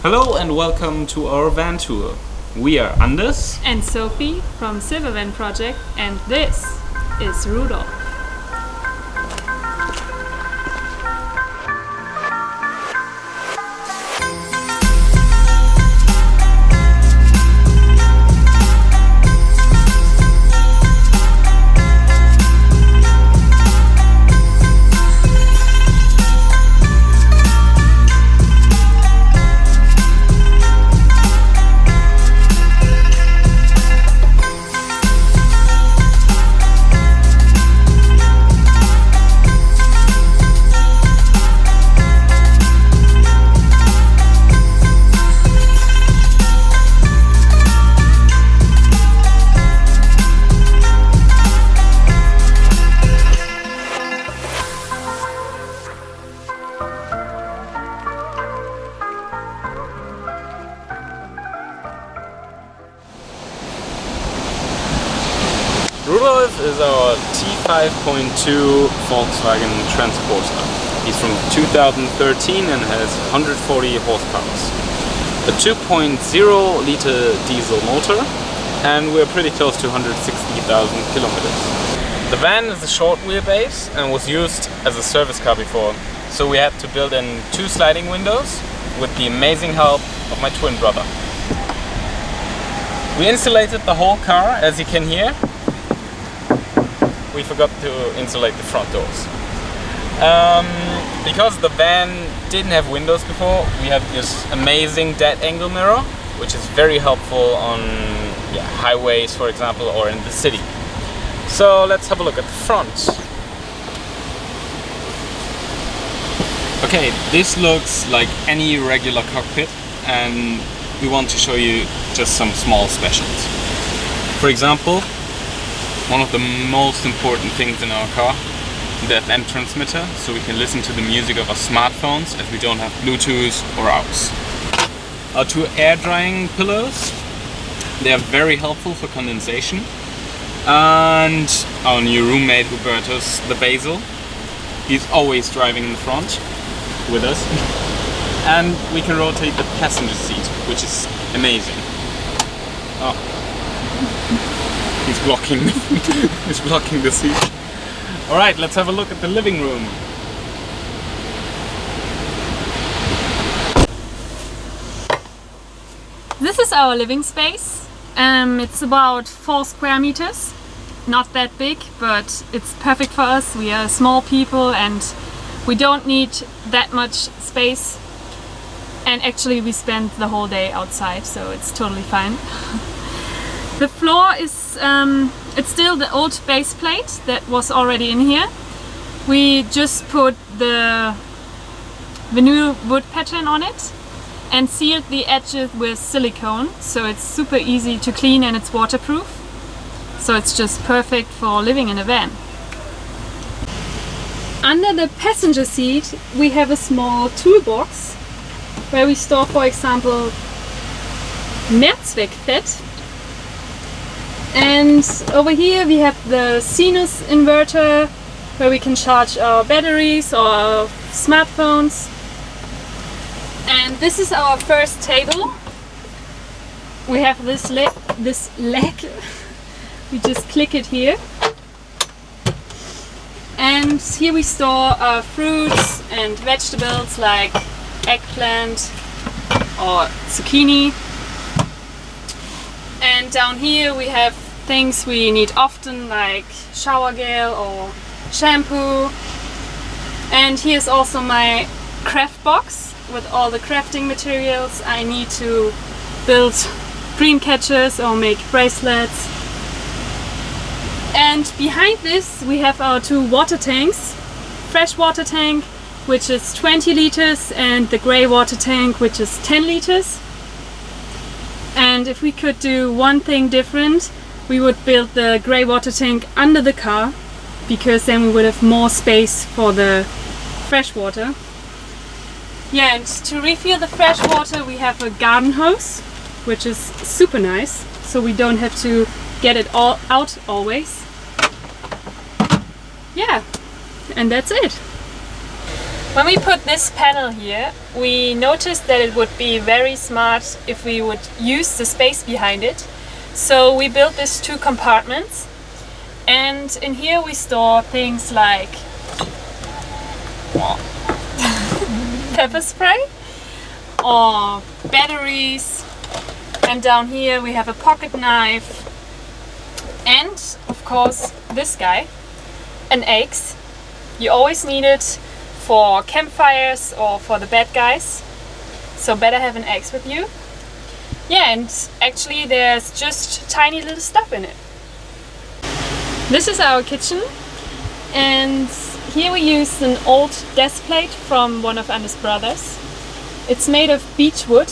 Hello and welcome to our van tour. We are Anders and Sophie from Silvervanproject, and this is Rudolf. Rudolf is our T5.2 Volkswagen Transporter. He's from 2013 and has 140 horsepower. A 2.0 liter diesel motor, and we're pretty close to 160,000 kilometers. The van is a short wheelbase and was used as a service car before, so we had to build in 2 sliding windows with the amazing help of my twin brother. We insulated the whole car, as you can hear. We forgot to insulate the front doors. Because the van didn't have windows before, we have this amazing dead angle mirror, which is very helpful on highways, for example, or in the city. So let's have a look at the front. Okay, this looks like any regular cockpit, and we want to show you just some small specials. For example, one of the most important things in our car, the FM transmitter, so we can listen to the music of our smartphones as we don't have Bluetooth or AUX. Our 2 air drying pillows, they are very helpful for condensation. And our new roommate Hubertus, the Basil, he's always driving in the front with us. And we can rotate the passenger seat, which is amazing. Oh. He's blocking the seat. Alright, let's have a look at the living room. This is our living space. It's about 4 square meters. Not that big, but it's perfect for us. We are small people and we don't need that much space. And actually we spend the whole day outside, so it's totally fine. The floor is, it's still the old base plate that was already in here. We just put the new wood pattern on it and sealed the edges with silicone, so it's super easy to clean and it's waterproof. So it's just perfect for living in a van. Under the passenger seat we have a small toolbox where we store, for example, Mehrzweckfett. And over here we have the sinus inverter where we can charge our batteries or our smartphones. And this is our first table. We have this leg. We just click it here. And here we store our fruits and vegetables like eggplant or zucchini. And down here we have things we need often, like shower gel or shampoo. And here's also my craft box with all the crafting materials I need to build dream catchers or make bracelets. And behind this we have our 2 water tanks. Fresh water tank, which is 20 liters, and the grey water tank, which is 10 liters. And if we could do one thing different, we would build the grey water tank under the car, because then we would have more space for the fresh water. Yeah, and to refill the fresh water we have a garden hose, which is super nice, so we don't have to get it all out always. Yeah, and that's it. When we put this panel here, we noticed that it would be very smart if we would use the space behind it. So we built these 2 compartments, and in here we store things like pepper spray or batteries, and down here we have a pocket knife, and of course this guy, an axe. You always need it for campfires or for the bad guys, so better have an axe with you. Yeah, and actually there's just tiny little stuff in it. This is our kitchen, and here we use an old desk plate from one of Anna's brothers. It's made of beech wood,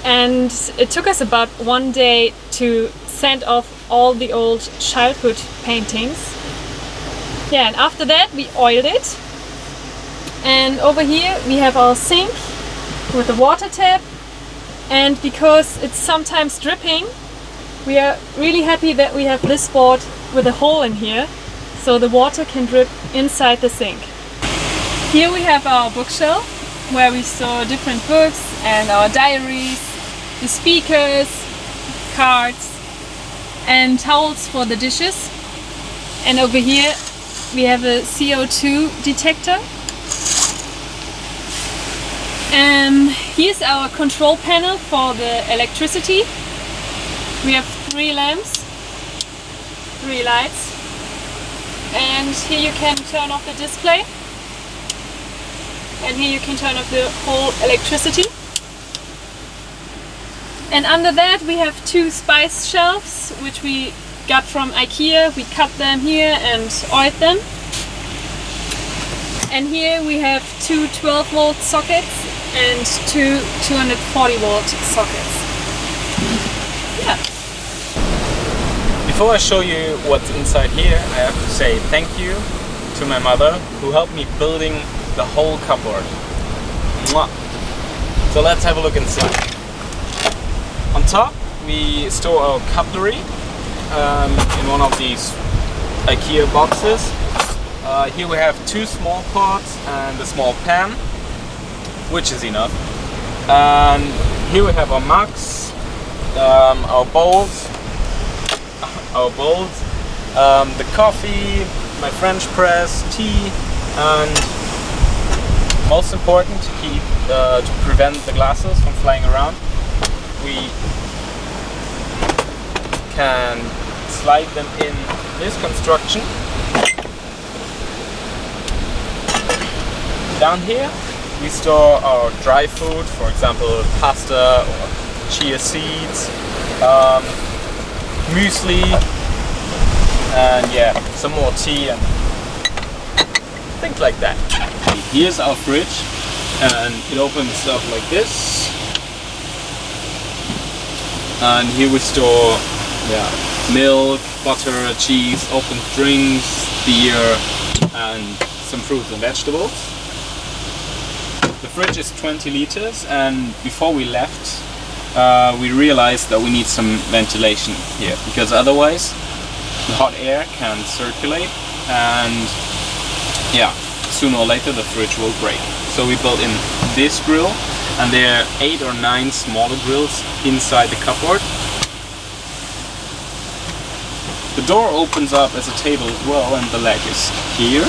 and it took us about 1 day to sand off all the old childhood paintings. Yeah, and after that we oiled it. And over here we have our sink with a water tap, and because it's sometimes dripping, we are really happy that we have this board with a hole in here, so the water can drip inside the sink. Here we have our bookshelf where we store different books and our diaries, the speakers, cards, and towels for the dishes. And over here we have a CO2 detector. Here's our control panel for the electricity. We have 3 lamps, 3 lights, and here you can turn off the display, and here you can turn off the whole electricity. And under that we have 2 spice shelves which we got from IKEA. We cut them here and oiled them. And here we have 2 12-volt sockets and 2 240-volt sockets. Yeah. Before I show you what's inside here, I have to say thank you to my mother who helped me building the whole cupboard. Mwah. So let's have a look inside. On top we store our cutlery in one of these IKEA boxes. Here we have 2 small pots and a small pan, which is enough. And here we have our mugs, our bowls, the coffee, my French press, tea, and most important, to prevent the glasses from flying around, we can slide them in this construction. Down here we store our dry food, for example pasta or chia seeds, muesli, and yeah, some more tea and things like that. Here's our fridge, and it opens up like this, and here we store milk, butter, cheese, open drinks, beer, and some fruits and vegetables. The fridge is 20 liters, and before we left we realized that we need some ventilation here, because otherwise the hot air can circulate, and yeah, sooner or later the fridge will break. So we built in this grill, and there are 8 or 9 smaller grills inside the cupboard. The door opens up as a table as well, and the leg is here.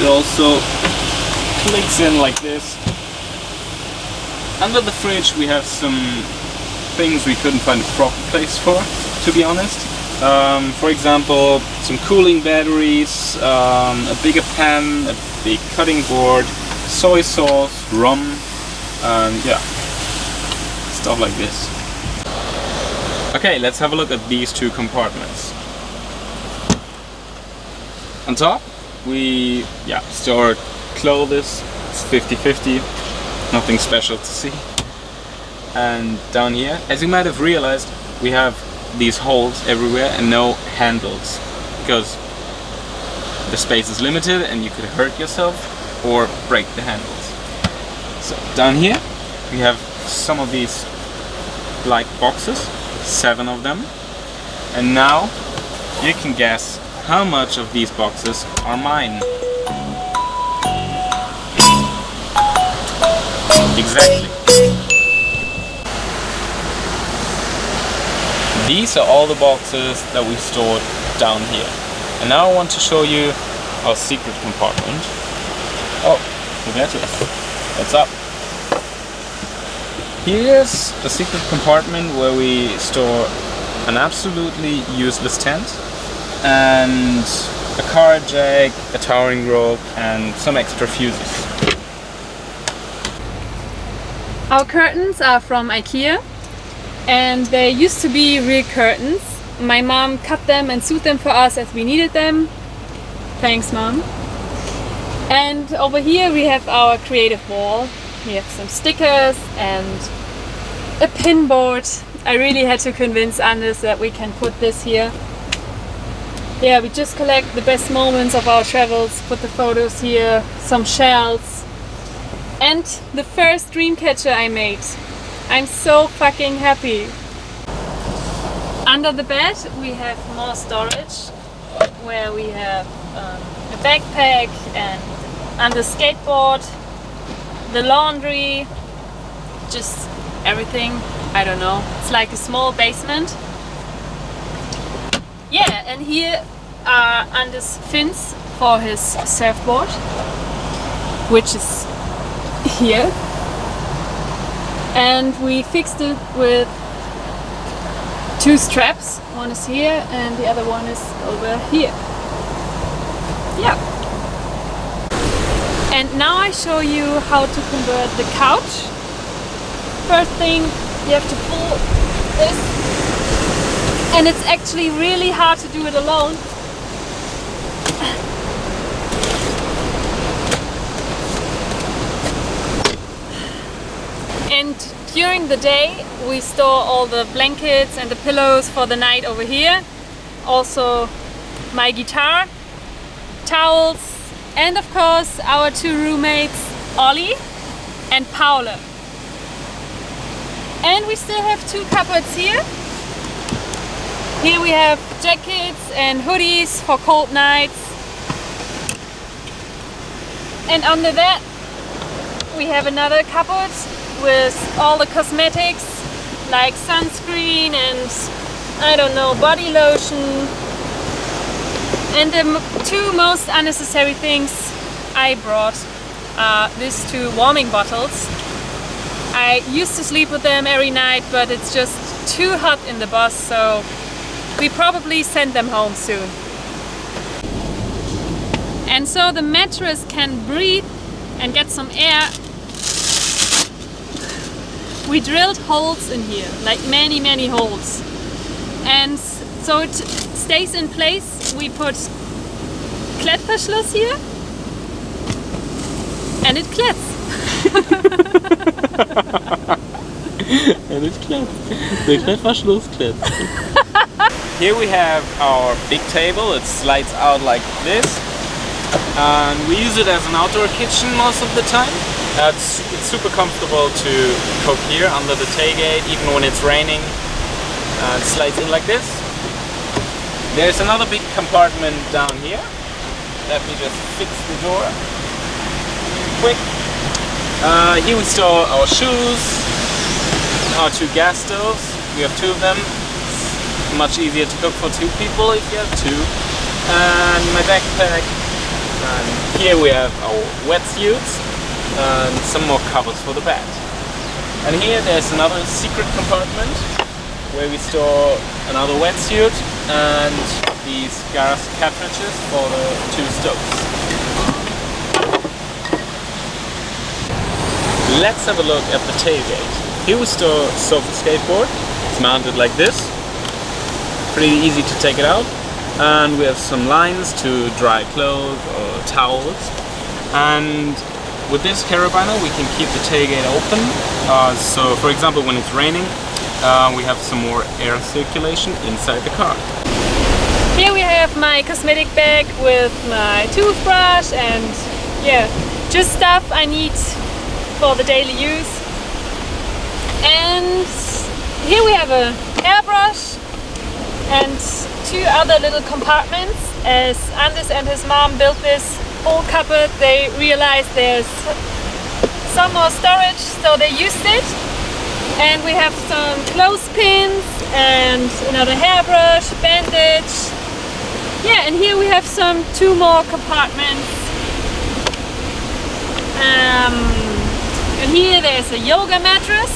It also clicks in like this. Under the fridge we have some things we couldn't find a proper place for, to be honest. For example, some cooling batteries, a bigger pan, a big cutting board, soy sauce, rum, and yeah, stuff like this. Okay, let's have a look at these 2 compartments. On top we store clothes. It's 50-50, nothing special to see. And down here, as you might have realized, we have these holes everywhere and no handles, because the space is limited and you could hurt yourself or break the handles. So down here we have some of these black boxes, 7 of them, and now you can guess how much of these boxes are mine. Exactly. These are all the boxes that we stored down here. And now I want to show you our secret compartment. Oh, look at this. What's up? Here's the secret compartment where we store an absolutely useless tent and a car jack, a towering rope and some extra fuses. Our curtains are from IKEA and they used to be real curtains. My mom cut them and sewed them for us as we needed them. Thanks, Mom. And over here we have our creative wall. We have some stickers and a pin board. I really had to convince Anders that we can put this here. Yeah, we just collect the best moments of our travels, put the photos here, some shells. And the first dream catcher I made. I'm so fucking happy. Under the bed we have more storage where we have a backpack and under skateboard, the laundry, just everything. I don't know. It's like a small basement. Yeah, and here are Anders' fins for his surfboard, which is here. And we fixed it with 2 straps. One is here and the other one is over here. Yeah. And now I show you how to convert the couch. First thing, you have to pull this. And it's actually really hard to do it alone. And during the day we store all the blankets and the pillows for the night over here. Also my guitar, towels, and of course our 2 roommates, Ollie and Paula. And we still have 2 cupboards here. Here we have jackets and hoodies for cold nights. And under that we have another cupboard with all the cosmetics like sunscreen and I don't know, body lotion. And the 2 most unnecessary things I brought are these 2 warming bottles. I used to sleep with them every night, but it's just too hot in the bus, so we probably send them home soon. And so the mattress can breathe and get some air. We drilled holes in here, like many holes. And so it stays in place. We put Klettverschluss here and it klets. And it klets. The Klettverschluss klets. Here we have our big table. It slides out like this. And we use it as an outdoor kitchen most of the time. It's super comfortable to cook here under the tailgate, even when it's raining. It slides in like this. There's another big compartment down here. Let me just fix the door quick. Here we store our shoes, our 2 gas stoves. We have 2 of them. It's much easier to cook for 2 people if you have 2. And my backpack. And here we have our wetsuits and some more covers for the bed. And here there's another secret compartment where we store another wetsuit and these gas cartridges for the 2 stoves. Let's have a look at the tailgate. Here we store Sophie's skateboard. It's mounted like this. Pretty easy to take it out. And we have some lines to dry clothes or towels. And with this carabiner we can keep the tailgate open. So for example when it's raining we have some more air circulation inside the car. Here we have my cosmetic bag with my toothbrush and yeah, just stuff I need for the daily use. And here we have a hairbrush and 2 other little compartments. As Anders and his mom built this whole cupboard, they realized there's some more storage, so they used it. And we have some clothespins and another hairbrush, bandage. Yeah, and here we have two more compartments. And here there's a yoga mattress,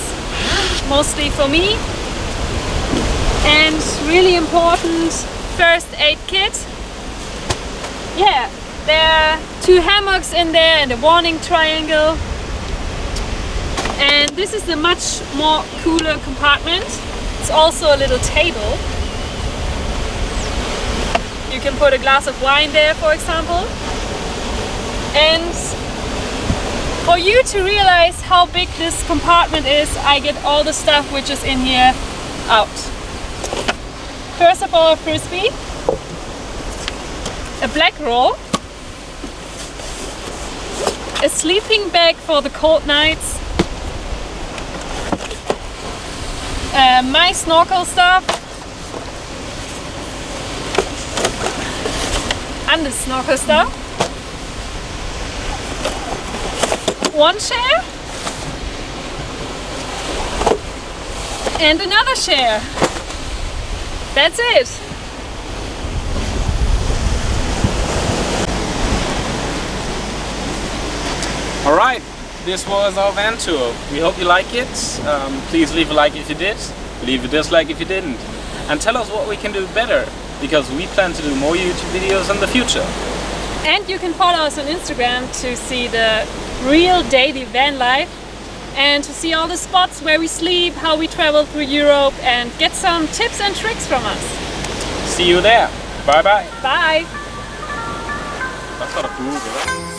mostly for me. And really important, first aid kit. Yeah, there are 2 hammocks in there and a warning triangle. And this is a much more cooler compartment. It's also a little table. You can put a glass of wine there, for example. And for you to realize how big this compartment is, I get all the stuff which is in here out. First of all, a frisbee, a black roll, a sleeping bag for the cold nights, my snorkel stuff, and the snorkel stuff, one chair, and another chair. That's it. Alright, this was our van tour. We hope you like it. Please leave a like if you did, leave a dislike if you didn't. And tell us what we can do better, because we plan to do more YouTube videos in the future. And you can follow us on Instagram to see the real daily van life and to see all the spots where we sleep, how we travel through Europe, and get some tips and tricks from us. See you there. Bye bye. Bye. That's not a cool,